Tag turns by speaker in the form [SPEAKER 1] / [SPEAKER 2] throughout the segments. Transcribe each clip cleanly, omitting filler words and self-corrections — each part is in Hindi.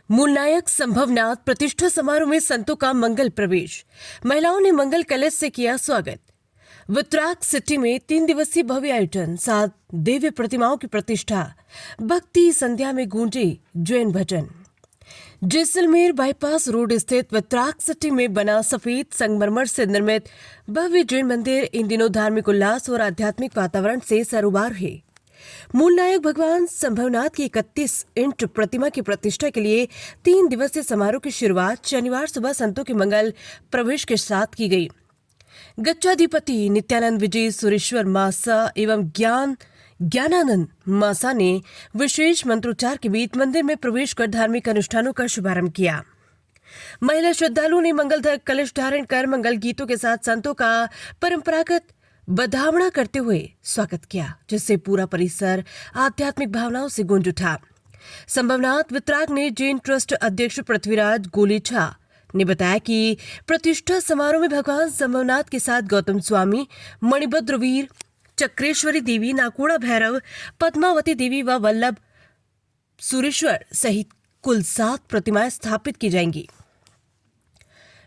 [SPEAKER 1] मूलनायक संभवनाथ प्रतिष्ठा समारोह में संतों का मंगल प्रवेश। महिलाओं ने मंगल कलश से किया स्वागत। वितराग सिटी में 3 दिवसीय भव्य आयोजन, 7 दिव्य प्रतिमाओं की प्रतिष्ठा, भक्ति संध्या में गूंजे जैन भजन। जैसलमेर बाईपास रोड स्थित वितराग सिटी में बना सफेद संगमरमर से निर्मित भव्य जैन मंदिर इन दिनों धार्मिक उल्लास और आध्यात्मिक वातावरण से सरोबार है। मूलनायक भगवान संभवनाथ की 31 इंच प्रतिमा की प्रतिष्ठा के लिए 3 दिवसीय समारोह की शुरुआत शनिवार सुबह संतों के मंगल प्रवेश के साथ की गई। गच्चाधिपति नित्यानंद विजय सुरेश्वर मासा एवं ज्ञानानंद मासा ने विशेष मंत्रोच्चार के बीच मंदिर में प्रवेश कर धार्मिक अनुष्ठानों का शुभारंभ किया। महिला श्रद्धालुओं ने मंगल कलश धारण कर मंगल गीतों के साथ संतों का परंपरागत बधावना करते हुए स्वागत किया, जिससे पूरा परिसर आध्यात्मिक भावनाओं से गूंज उठा। संभवनाथ वितराग ने जैन ट्रस्ट अध्यक्ष पृथ्वीराज गोलेछा ने बताया कि प्रतिष्ठा समारोह में भगवान संभवनाथ के साथ गौतम स्वामी, मणिभद्रवीर, चक्रेश्वरी देवी, नाकोड़ा भैरव, पद्मावती देवी व वल्लभ सुरेश्वर सहित कुल 7 प्रतिमाएं स्थापित की जाएंगी।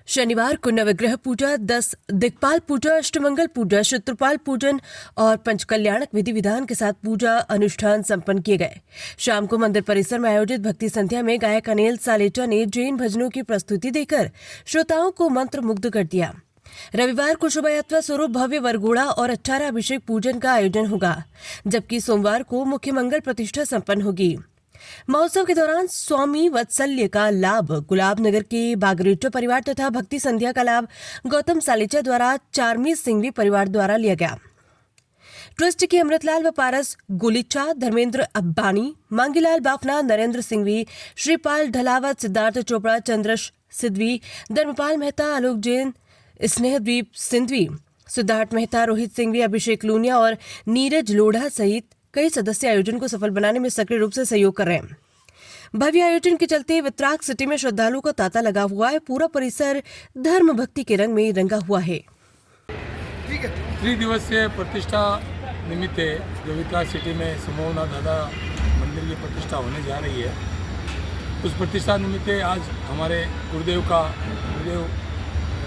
[SPEAKER 1] शनिवार को नवग्रह पूजा, 10 दिक्पाल पूजा, अष्टमंगल पूजा, शत्रुपाल पूजन और पंचकल्याणक विधि विधान के साथ पूजा अनुष्ठान संपन्न किए गए। शाम को मंदिर परिसर में आयोजित भक्ति संध्या में गायक अनिल सालेचा ने जैन भजनों की प्रस्तुति देकर श्रोताओं को मंत्र मुग्ध कर दिया। रविवार को शोभा यात्रा स्वरूप भव्य वरघोड़ा और 18 अभिषेक पूजन का आयोजन होगा, जबकि सोमवार को मुख्य मंगल प्रतिष्ठा संपन्न होगी। महोत्सव के दौरान स्वामी वत्सल्य का लाभ गुलाब नगर के बागरेटा परिवार तथा भक्ति संध्या का लाभ गौतम सालेचा द्वारा चारमी सिंघवी परिवार द्वारा लिया गया। ट्रस्ट के अमृतलाल व पारस गोलिचा, धर्मेंद्र अब्बानी, मांगीलाल बाफना, नरेंद्र सिंघवी, श्रीपाल ढलावत, सिद्धार्थ चोपड़ा, चंद्रश सिद्धवी, धर्मपाल मेहता, आलोक जैन, स्नेहद्वीप सिंधवी, सिद्धार्थ मेहता, रोहित सिंघवी, अभिषेक लूनिया और नीरज लोढ़ा सहित कई सदस्य आयोजन को सफल बनाने में सक्रिय रूप से सहयोग कर रहे हैं। भव्य आयोजन के चलते वितराग सिटी में श्रद्धालुओं का तांता लगा हुआ है। पूरा परिसर धर्म भक्ति के रंग में रंगा हुआ है।
[SPEAKER 2] 3 दिवसीय प्रतिष्ठा निमित्त जो वितराग सिटी में संभवनाथ दादा मंदिर की प्रतिष्ठा होने जा रही है, उस प्रतिष्ठा निमित्त आज हमारे गुरुदेव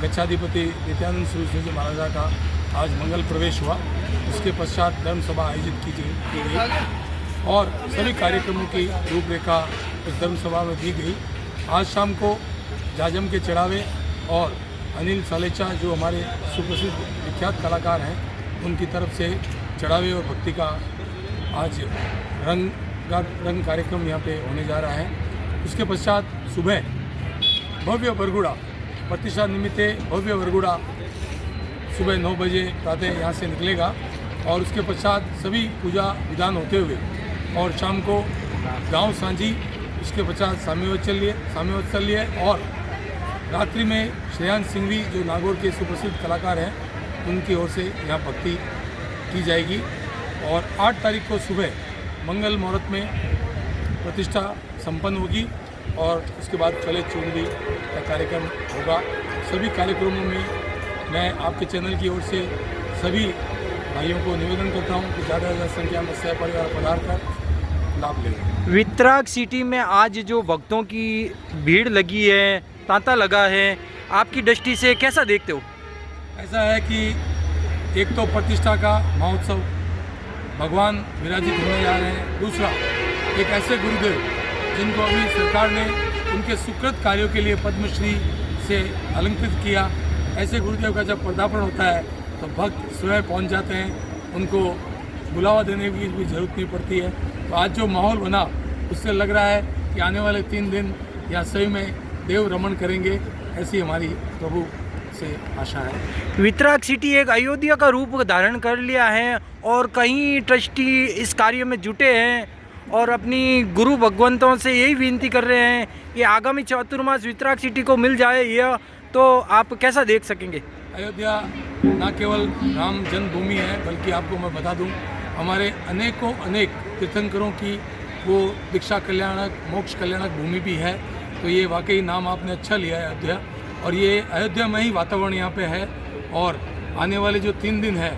[SPEAKER 2] गच्छाधिपति नित्यानंद सुरेश्वर महाराजा का आज मंगल प्रवेश हुआ। उसके पश्चात धर्म सभा आयोजित की गई और सभी कार्यक्रमों की रूपरेखा उस धर्म सभा में दी गई। आज शाम को जाजम के चढ़ावे और अनिल सालेचा जो हमारे सुप्रसिद्ध विख्यात कलाकार हैं, उनकी तरफ से चढ़ावे और भक्ति का आज रंग कार्यक्रम यहाँ पे होने जा रहा है। उसके पश्चात सुबह भव्य वरघोड़ा प्रतिष्ठा निमित्त भव्य वरघोड़ा सुबह 9 बजे प्रातः यहाँ से निकलेगा और उसके पश्चात सभी पूजा विधान होते हुए और शाम को गांव सांझी, उसके पश्चात साम्यवत्सल्य और रात्रि में श्रेयांश सिंघवी जो नागौर के सुप्रसिद्ध कलाकार हैं, उनकी ओर से यहाँ भक्ति की जाएगी। और 8 तारीख को सुबह मंगल मुहूर्त में प्रतिष्ठा संपन्न होगी और उसके बाद कलश चूंदड़ी का कार्यक्रम होगा। सभी कार्यक्रमों में मैं आपके चैनल की ओर से सभी भाइयों को निवेदन करता हूं कि ज़्यादा से ज़्यादा संख्या में सहपरिवार पधार कर लाभ लें।
[SPEAKER 3] वितराग सिटी में आज जो भक्तों की भीड़ लगी है, तांता लगा है, आपकी दृष्टि से कैसा देखते हो?
[SPEAKER 2] ऐसा है कि एक तो प्रतिष्ठा का महोत्सव भगवान विराजित होने जा रहे हैं, दूसरा एक ऐसे गुरुदेव जिनको अभी सरकार ने उनके सुकृत कार्यों के लिए पद्मश्री से अलंकृत किया, ऐसे गुरुदेव का जब पदार्पण होता है तो भक्त स्वयं पहुंच जाते हैं, उनको बुलावा देने की भी जरूरत नहीं पड़ती है। तो आज जो माहौल बना उससे लग रहा है कि आने वाले 3 दिन या सही में देव रमण करेंगे, ऐसी हमारी प्रभु से आशा है।
[SPEAKER 3] वितराग सिटी एक अयोध्या का रूप धारण कर लिया है और कई ट्रस्टी इस कार्य में जुटे हैं और अपनी गुरु भगवंतों से यही विनती कर रहे हैं कि आगामी चातुर्मास वितराग सिटी को मिल जाए, यह तो आप कैसा देख सकेंगे?
[SPEAKER 2] अयोध्या न केवल राम जन्मभूमि है, बल्कि आपको मैं बता दूं हमारे अनेक तीर्थंकरों की वो दीक्षा कल्याणक, मोक्ष कल्याणक भूमि भी है। तो ये वाकई नाम आपने अच्छा लिया है अयोध्या, और ये अयोध्या में ही वातावरण यहाँ पे है। और आने वाले जो 3 दिन है,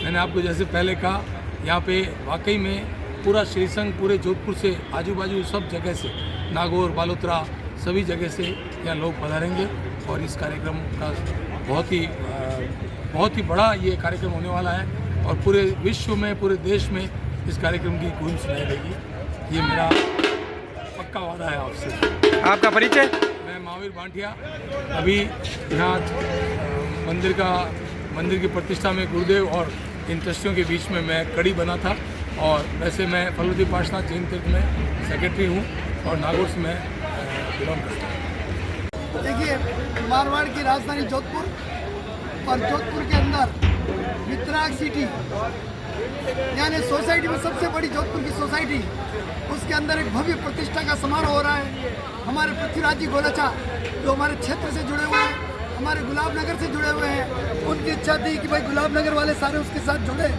[SPEAKER 2] मैंने आपको जैसे पहले कहा, यहाँ पे वाकई में पूरा श्रीसंघ, पूरे जोधपुर से आजू बाजू सब जगह से, नागौर, बालोतरा, सभी जगह से यहाँ लोग पधारेंगे और इस कार्यक्रम का बहुत ही बड़ा ये कार्यक्रम होने वाला है और पूरे विश्व में, पूरे देश में इस कार्यक्रम की गूंज सुनाई देगी। ये मेरा पक्का वादा है आपसे।
[SPEAKER 3] आपका परिचय?
[SPEAKER 2] मैं महावीर बांटिया, अभी यहाँ मंदिर की प्रतिष्ठा में गुरुदेव और इन ट्रस्टियों के बीच में मैं कड़ी बना था और वैसे मैं फलवती पार्श्वनाथ जैन तीर्थ में सेक्रेटरी हूँ और नागौर से मैं बिलोंग करता हूँ।
[SPEAKER 4] देखिए, मारवाड़ की राजधानी जोधपुर और जोधपुर के अंदर वितराग सिटी यानी सोसाइटी में सबसे बड़ी जोधपुर की सोसाइटी, उसके अंदर एक भव्य प्रतिष्ठा का समारोह हो रहा है। हमारे पृथ्वीराज जी गोलचा जो हमारे क्षेत्र से जुड़े हुए हैं, हमारे गुलाब नगर से जुड़े हुए हैं, उनकी इच्छा थी कि भाई गुलाब नगर वाले सारे उसके साथ जुड़े,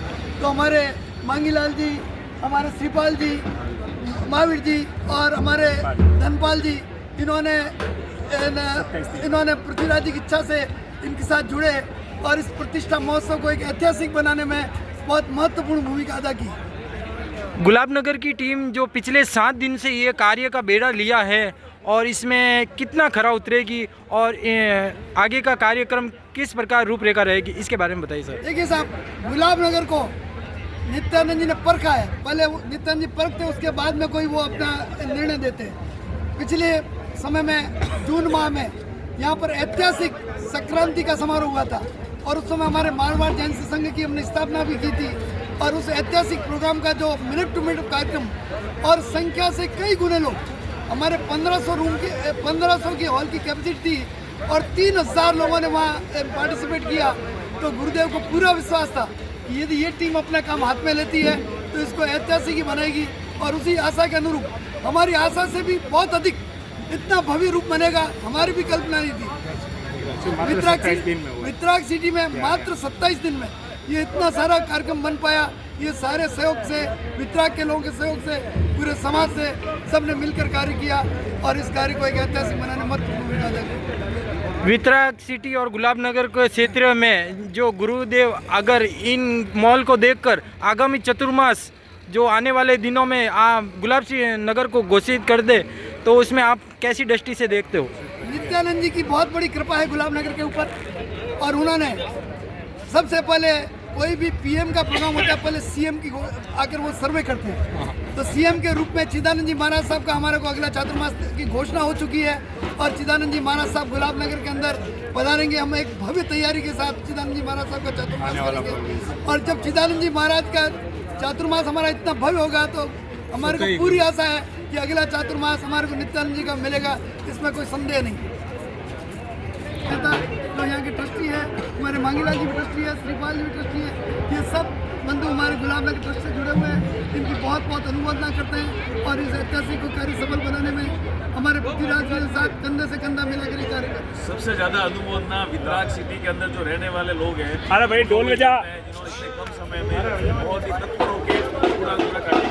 [SPEAKER 4] तो हमारे मांगीलाल जी, हमारे श्रीपाल जी, महावीर जी और हमारे धनपाल जी, इन्होंने पृथ्वीराज जी की इच्छा से इनके साथ जुड़े और इस प्रतिष्ठा महोत्सव को एक ऐतिहासिक बनाने में बहुत महत्वपूर्ण भूमिका अदा की।
[SPEAKER 3] गुलाब नगर की टीम जो पिछले 7 दिन से ये कार्य का बेड़ा लिया है और इसमें कितना खरा उतरेगी और आगे का कार्यक्रम किस प्रकार रूपरेखा रहेगी, इसके बारे में बताइए सर।
[SPEAKER 4] देखिए साहब, गुलाब नगर को नित्यानंद जी ने परखा है। पहले नित्यानंद जी परखते, उसके बाद में कोई वो अपना निर्णय देते। पिछले समय में जून माह में यहाँ पर ऐतिहासिक संक्रांति का समारोह हुआ था और उस समय हमारे मारवाड़ जैन संघ की हमने स्थापना भी की थी और उस ऐतिहासिक प्रोग्राम का जो मिनट टू मिनट कार्यक्रम और संख्या से कई गुने लोग, हमारे 1500 की हॉल की कैपेसिटी थी और 3000 लोगों ने वहाँ पार्टिसिपेट किया। तो गुरुदेव को पूरा विश्वास था कि यदि ये टीम अपना काम हाथ में लेती है तो इसको ऐतिहासिक ही बनाएगी और उसी आशा के अनुरूप, हमारी आशा से भी बहुत अधिक इतना भव्य रूप बनेगा, हमारी भी कल्पना नहीं थी। वितराग सिटी में मात्र 27 दिन में ये इतना सारा कार्यक्रम बन पाया। ये सारे सहयोग से, वितराग के लोगों के सहयोग से, पूरे समाज से सबने मिलकर कार्य किया और इस कार्य को एक ऐतिहासिक बनाने में महत्वपूर्ण भूमिका अदा की।
[SPEAKER 3] वितराग सिटी और गुलाब नगर के क्षेत्र में जो गुरुदेव अगर इन मॉल को देखकर आगामी चतुर्मास जो आने वाले दिनों में गुलाब नगर को घोषित कर दे, तो उसमें आप कैसी दृष्टि से देखते हो?
[SPEAKER 4] नित्यानंद जी की बहुत बड़ी कृपा है गुलाब नगर के ऊपर और उन्होंने सबसे पहले कोई भी पीएम का प्रोग्राम होता है, पहले सीएम की आकर वो सर्वे करते हैं। तो सीएम के रूप में चिदानंद जी महाराज साहब का हमारे को अगला चातुर्मास की घोषणा हो चुकी है और चिदानंद जी महाराज साहब गुलाब नगर के अंदर पधारेंगे। हम एक भव्य तैयारी के साथ चिदानंद जी महाराज साहब का चातुर्मास करेंगे और जब चिदानंद जी महाराज का चातुर्मास हमारा इतना भव्य होगा तो हमारे को पूरी आशा है कि अगला चातुर्मास हमारे को नित्यानंद जी का मिलेगा, इसमें कोई संदेह नहीं। तो यहाँ के ट्रस्टी है, हमारे मांगीलाल जी भी ट्रस्टी है, श्रीपाल जी भी ट्रस्टी है, ये सब बंधु हमारे गुलाब नगर ट्रस्ट से जुड़े हुए हैं। इनकी बहुत बहुत अनुमोदना करते हैं और इस ऐतिहासिक को कार्य सफल बनाने में हमारे पृथ्वीराज जी के साथ कंधे से कंधा मिलाकर ये कार्य करते हैं।
[SPEAKER 5] सबसे ज़्यादा अनुमोदना वितराग सिटी के अंदर जो रहने वाले लोग हैं,
[SPEAKER 6] अरे भाई डोल में जा,
[SPEAKER 5] जिन्होंने इतने कम समय में बहुत ही तत्पर होकर पूरा कार्य।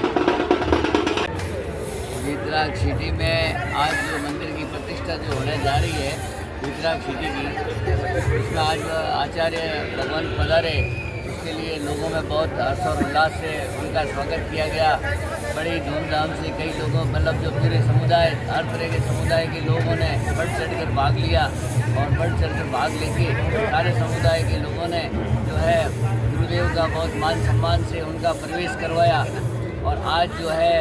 [SPEAKER 7] वितराग सिटी में आज जो मंदिर की प्रतिष्ठा जो होने जा रही है वितराग सिटी की, उसमें आज आचार्य भगवान पधारे, उसके लिए लोगों में बहुत हर्ष और उल्लास से उनका स्वागत किया गया। बड़ी धूमधाम से कई लोगों मतलब जो पूरे समुदाय, हर तरह के समुदाय के लोगों ने बढ़ चढ़ कर भाग लिया और बढ़ चढ़ कर भाग लेके सारे समुदाय के लोगों ने जो है गुरुदेव का बहुत मान सम्मान से उनका प्रवेश करवाया और आज जो है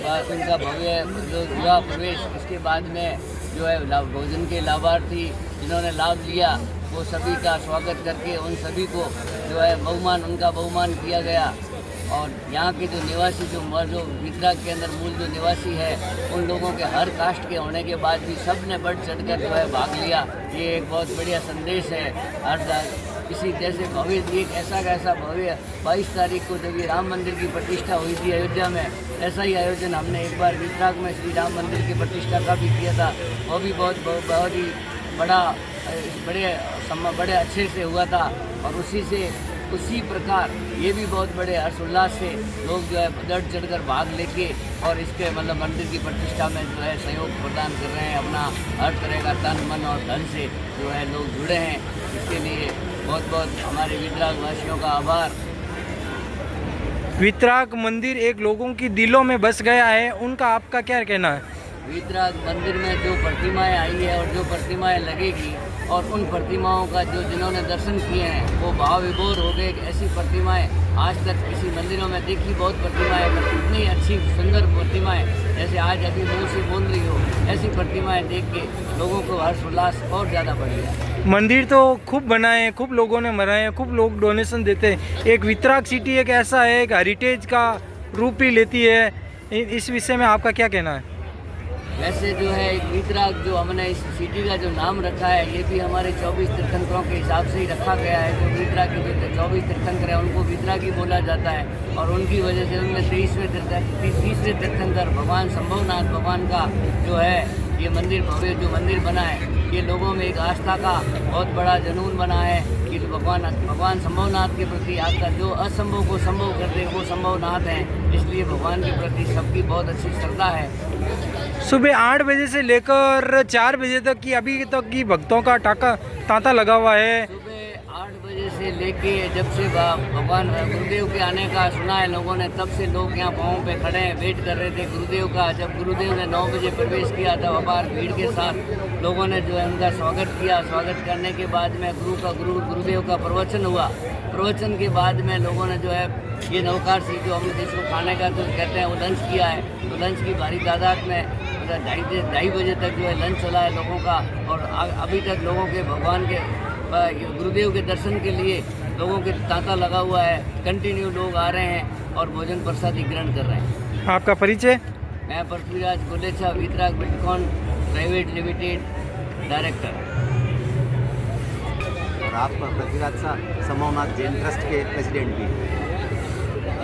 [SPEAKER 7] उनका भव्य जो विवाह प्रवेश, इसके बाद में जो है भोजन के लाभार्थी जिन्होंने लाभ लिया वो सभी का स्वागत करके उन सभी को जो है उनका बहुमान किया गया। और यहाँ के जो निवासी जो वितराग के अंदर मूल जो निवासी है उन लोगों के हर कास्ट के होने के बाद भी सब ने बढ़ चढ़ कर जो है भाग लिया। ये एक बहुत बढ़िया संदेश है। हर किसी जैसे भव्य एक ऐसा का ऐसा भव्य 22 तारीख को जब ये राम मंदिर की प्रतिष्ठा हुई थी अयोध्या में, ऐसा ही आयोजन हमने एक बार वितराग में श्री राम मंदिर की प्रतिष्ठा का भी किया था। वो भी बहुत ही बड़े अच्छे से हुआ था और उसी प्रकार ये भी बहुत बड़े हर्षोल्लास से लोग जो है बढ़ चढ़कर भाग लेके और इसके मतलब मंदिर की प्रतिष्ठा में जो है सहयोग प्रदान कर रहे हैं। अपना हर तरह का तन मन और धन से जो है लोग जुड़े हैं। इसके लिए बहुत बहुत हमारे वितराग वासियों का आभार।
[SPEAKER 3] वितराग मंदिर एक लोगों की दिलों में बस गया है, उनका आपका क्या कहना है?
[SPEAKER 7] वीतराग मंदिर में जो प्रतिमाएं आई है और जो प्रतिमाएं लगेगी और उन प्रतिमाओं का जो जिन्होंने दर्शन किए हैं वो भाव विभोर हो गए। ऐसी प्रतिमाएं आज तक किसी मंदिरों में देखी बहुत प्रतिमाएं, पर इतनी अच्छी सुंदर प्रतिमाएं जैसे आज अभी मुँह से बोल रही हो, ऐसी प्रतिमाएं देख के लोगों को हर्ष उल्लास और ज़्यादा बढ़ गया।
[SPEAKER 3] मंदिर तो खूब बनाए हैं, खूब लोगों ने बनाए हैं, खूब लोग डोनेशन देते हैं। एक वितराग सिटी एक ऐसा है, एक हेरिटेज का रूप ही लेती है। इस विषय में आपका क्या कहना है?
[SPEAKER 7] वैसे जो है एक वीतराग जो हमने इस सिटी का जो नाम रखा है ये भी हमारे 24 तीर्थंकरों के हिसाब से ही रखा गया है। जो वीतराग के जो 24 तीर्थंकर हैं उनको वीतराग ही बोला जाता है और उनकी वजह से उनमें 30वें तीर्थंकर भगवान संभवनाथ भगवान का जो है ये मंदिर भव्य जो मंदिर बना है ये लोगों में एक आस्था का बहुत बड़ा जुनून बना है कि भगवान संभवनाथ के प्रति आस्था, जो असंभव को संभव करते हैं वो संभवनाथ हैं, इसलिए भगवान के प्रति सबकी बहुत अच्छी श्रद्धा है।
[SPEAKER 3] सुबह 8 बजे से लेकर 4 बजे तक की अभी तक की भक्तों का तांता लगा हुआ है।
[SPEAKER 7] सुबह 8 बजे से लेके जब से भगवान गुरुदेव के आने का सुना है लोगों ने, तब से लोग यहाँ पाँव पे खड़े हैं, वेट कर रहे थे गुरुदेव का। जब गुरुदेव ने 9 बजे प्रवेश किया था अपार भीड़ के साथ लोगों ने जो है उनका स्वागत किया। स्वागत करने के बाद में गुरुदेव का प्रवचन हुआ। प्रवचन के बाद में लोगों ने जो है ये नवकार सी जो हम जिसको खाने का तो कहते हैं वो लंच किया है। तो लंच की भारी तादाद में 2:30 बजे तक जो है लंच चला है लोगों का और अभी तक लोगों के भगवान के गुरुदेव के दर्शन के लिए लोगों के तांता लगा हुआ है। कंटिन्यू लोग आ रहे हैं और भोजन प्रसादी ग्रहण कर रहे हैं।
[SPEAKER 3] आपका परिचय?
[SPEAKER 7] मैं पृथ्वीराज गोलेचा, वीतराग बिल्डकॉन प्राइवेट लिमिटेड डायरेक्टर।
[SPEAKER 6] और आप पृथ्वीराज संभवनाथ जैन ट्रस्ट के प्रेसिडेंट भी।